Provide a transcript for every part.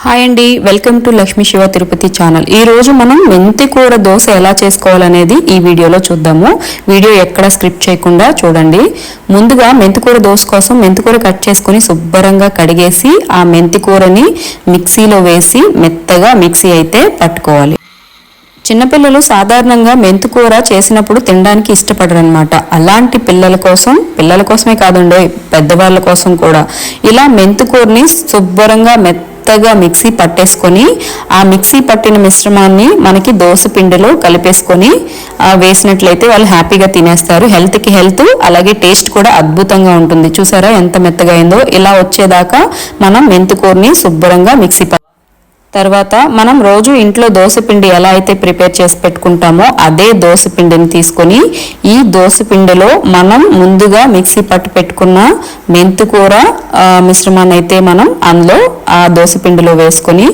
Hi అండి, welcome to Lakshmi Shiva Tirupati channel. ఈ రోజు మనం మెంతి కూర దోశ ఎలా చేసుకోవాలనేది ఈ వీడియోలో చూద్దాము. వీడియో ఎక్కడ స్క్రిప్ట్ చేయకుండా చూడండి. ముందుగా మెంతి కూర దోశ కోసం మెంతి కూర కట్ చేసుకుని శుభ్రంగా కడిగేసి ఆ మెంతి కూరని మిక్సీలో వేసి మెత్తగా మిక్సీ అయితే పట్టుకోవాలి. చిన్నపిల్లలు సాధారణంగా మెంతికూర చేసినప్పుడు తినడానికి ఇష్టపడరు అనమాట. అలాంటి పిల్లల కోసమే కాదండి, పెద్దవాళ్ళ కోసం కూడా ఇలా మెంతికూరని శుభ్రంగా మెత్తగా మిక్సీ పట్టేసుకొని ఆ మిక్సీ పట్టిన మిశ్రమాన్ని మనకి దోశ పిండిలో కలిపేసుకొని వేసినట్లయితే వాళ్ళు హ్యాపీగా తినేస్తారు. హెల్త్కి హెల్త్, అలాగే టేస్ట్ కూడా అద్భుతంగా ఉంటుంది. చూసారా ఎంత మెత్తగా అయిందో. ఇలా వచ్చేదాకా మనం మెంతికూరని శుభ్రంగా మిక్సీ తర్వాత మనం రోజు ఇంట్లో దోశపిండి ఎలా అయితే ప్రిపేర్ చేసి పెట్టుకుంటామో అదే దోశపిండిని తీసుకొని ఈ దోశపిండిలో మనం ముందుగా మిక్సీ పట్టి పెట్టుకున్న మెంతికూర మిశ్రమాన్ని అయితే మనం అందులో ఆ దోశపిండిలో వేసుకొని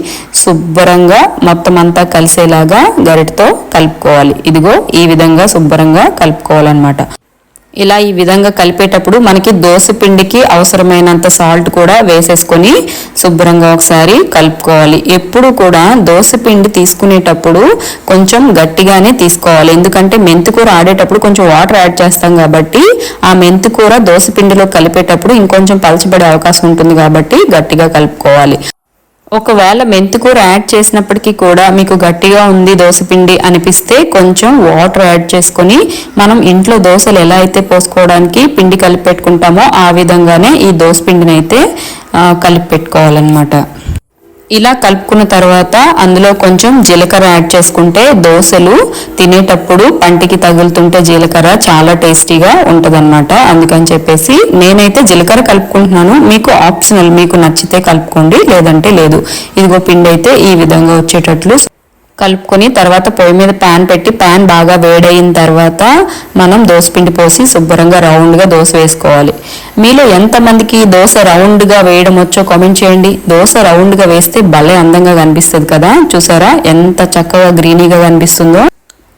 శుభ్రంగా మొత్తం అంతా కలిసేలాగా గరిటతో కలుపుకోవాలి. ఇదిగో ఈ విధంగా శుభ్రంగా కలుపుకోవాలన్నమాట. ఇలా ఈ విధంగా కలిపేటప్పుడు మనకి దోశపిండికి అవసరమైనంత సాల్ట్ కూడా వేసేసుకొని శుభ్రంగా ఒకసారి కలుపుకోవాలి. ఎప్పుడు కూడా దోశపిండి తీసుకునేటప్పుడు కొంచెం గట్టిగానే తీసుకోవాలి. ఎందుకంటే మెంతికూర ఆడేటప్పుడు కొంచెం వాటర్ యాడ్ చేస్తాం కాబట్టి ఆ మెంతికూర దోశపిండిలో కలిపేటప్పుడు ఇంకొంచెం పలచబడే అవకాశం ఉంటుంది కాబట్టి గట్టిగా కలుపుకోవాలి. ఒకవేళ మెంతికూర యాడ్ చేసినప్పటికీ కూడా మీకు గట్టిగా ఉంది దోశపిండి అనిపిస్తే కొంచెం వాటర్ యాడ్ చేసుకొని మనం ఇంట్లో దోశలు ఎలా అయితే పోసుకోవడానికి పిండి కలిపి పెట్టుకుంటామో ఆ విధంగానే ఈ దోశపిండిని అయితే కలిపి పెట్టుకోవాలన్నమాట. ఇలా కలుపుకున్న తర్వాత అందులో కొంచెం జీలకర్ర యాడ్ చేసుకుంటే దోశలు తినేటప్పుడు పంటికి తగులుతుంటే జీలకర్ర చాలా టేస్టీగా ఉంటుందన్నమాట. అందుకని చెప్పేసి నేనైతే జీలకర్ర కలుపుకుంటున్నాను. మీకు ఆప్షనల్, మీకు నచ్చితే కలుపుకోండి, లేదంటే లేదు. ఇదిగో పిండి అయితే ఈ విధంగా వచ్చేటట్లు కలుపుకొని తర్వాత పొయ్యి మీద ప్యాన్ పెట్టి ప్యాన్ బాగా వేడయిన తర్వాత మనం దోశపిండి పోసి శుభ్రంగా రౌండ్గా దోశ వేసుకోవాలి. మీలో ఎంతమందికి దోశ రౌండ్గా వేయడం వచ్చో కామెంట్ చేయండి. దోశ రౌండ్గా వేస్తే భలే అందంగా కనిపిస్తుంది కదా. చూసారా ఎంత చక్కగా గ్రీనీగా కనిపిస్తుందో.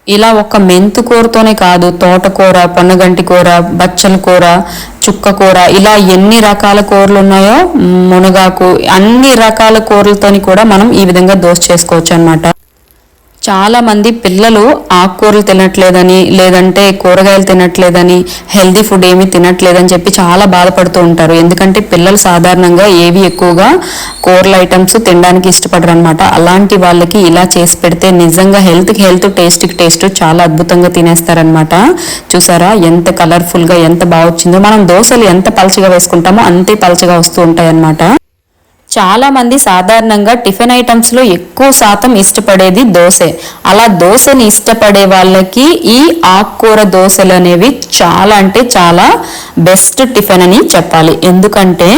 ఇలా ఒక మెంతికూరతోనే కాదు, తోటకూర, పొన్నగంటి కూర, బచ్చల కూర, చుక్క కూర, ఇలా ఎన్ని రకాల కూరలు ఉన్నాయో, మునగాకు, అన్ని రకాల కూరలతోని కూడా మనం ఈ విధంగా దోశ చేసుకోవచ్చు అన్నమాట. చాలా మంది పిల్లలు ఆకుకూరలు తినట్లేదని, లేదంటే కూరగాయలు తినట్లేదని, హెల్దీ ఫుడ్ ఏమీ తినట్లేదని చెప్పి చాలా బాధపడుతూ ఉంటారు. ఎందుకంటే పిల్లలు సాధారణంగా ఏవి ఎక్కువగా కూరల ఐటమ్స్ తినడానికి ఇష్టపడరు అనమాట. అలాంటి వాళ్ళకి ఇలా చేసి పెడితే నిజంగా హెల్త్కి హెల్త్, టేస్ట్కి టేస్ట్ చాలా అద్భుతంగా తినేస్తారనమాట. చూసారా ఎంత కలర్ఫుల్గా ఎంత బాగా వచ్చిందో. మనం దోశలు ఎంత పలచగా వేసుకుంటామో అంతే పలచగా వస్తూ ఉంటాయి అన్నమాట. చాలా మంది సాధారణంగా టిఫిన్ ఐటమ్స్ లో ఎక్కువ శాతం ఇష్టపడేది దోశే. అలా దోశని ఇష్టపడే వాళ్ళకి ఈ ఆకుకూర దోశలు అనేవి చాలా అంటే చాలా బెస్ట్ టిఫిన్ అని చెప్పాలి. ఎందుకంటే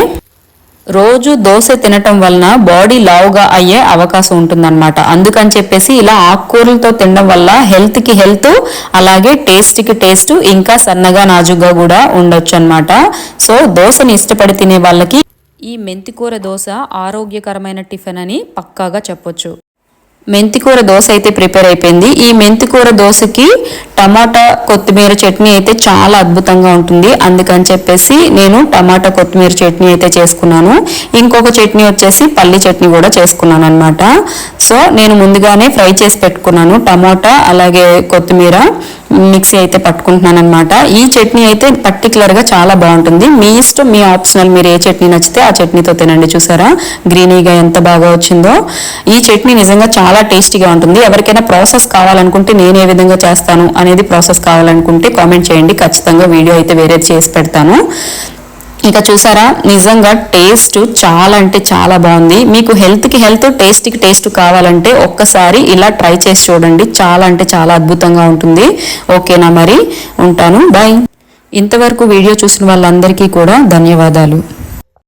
రోజు దోశ తినటం వలన బాడీ లావుగా అయ్యే అవకాశం ఉంటుందన్నమాట. అందుకని చెప్పేసి ఇలా ఆకుకూరలతో తినడం వల్ల హెల్త్కి హెల్త్, అలాగే టేస్ట్కి టేస్ట్, ఇంకా సన్నగా నాజుగా కూడా ఉండొచ్చు అనమాట. సో దోశని ఇష్టపడి తినే వాళ్ళకి ఈ మెంతికూర దోశ ఆరోగ్యకరమైన టిఫిన్ అని పక్కాగా చెప్పొచ్చు. మెంతికూర దోశ అయితే ప్రిపేర్ అయిపోయింది. ఈ మెంతికూర దోశకి టమాటా కొత్తిమీర చట్నీ అయితే చాలా అద్భుతంగా ఉంటుంది. అందుకని చెప్పేసి నేను టమాటా కొత్తిమీర చట్నీ అయితే చేసుకున్నాను. ఇంకొక చట్నీ వచ్చేసి పల్లి చట్నీ కూడా చేసుకున్నాను అనమాట. సో నేను ముందుగానే ఫ్రై చేసి పెట్టుకున్నాను టమాటా అలాగే కొత్తిమీర మిక్సీ అయితే పట్టుకుంటున్నాను అనమాట. ఈ చట్నీ అయితే పర్టికులర్గా చాలా బాగుంటుంది. మీ ఇష్టం, మీ ఆప్షనల్, మీరు ఏ చట్నీ నచ్చితే ఆ చట్నీతో తినండి. చూసారా గ్రీనీగా ఎంత బాగా వచ్చిందో. ఈ చట్నీ నిజంగా చాలా టేస్టీగా ఉంటుంది. ఎవరికైనా ప్రాసెస్ కావాలనుకుంటే నేను ఏ విధంగా చేస్తాను అనేది ప్రాసెస్ కావాలనుకుంటే కామెంట్ చేయండి. ఖచ్చితంగా వీడియో అయితే వేరేది చేసి పెడతాను. ఇక చూసారా నిజంగా టేస్ట్ చాలా అంటే చాలా బాగుంది. మీకు హెల్త్కి హెల్త్, టేస్ట్కి టేస్ట్ కావాలంటే ఒక్కసారి ఇలా ట్రై చేసి చూడండి. చాలా అంటే చాలా అద్భుతంగా ఉంటుంది. ఓకేనా, మరి ఉంటాను, బాయ్. ఇంతవరకు వీడియో చూసిన వాళ్ళందరికీ కూడా ధన్యవాదాలు.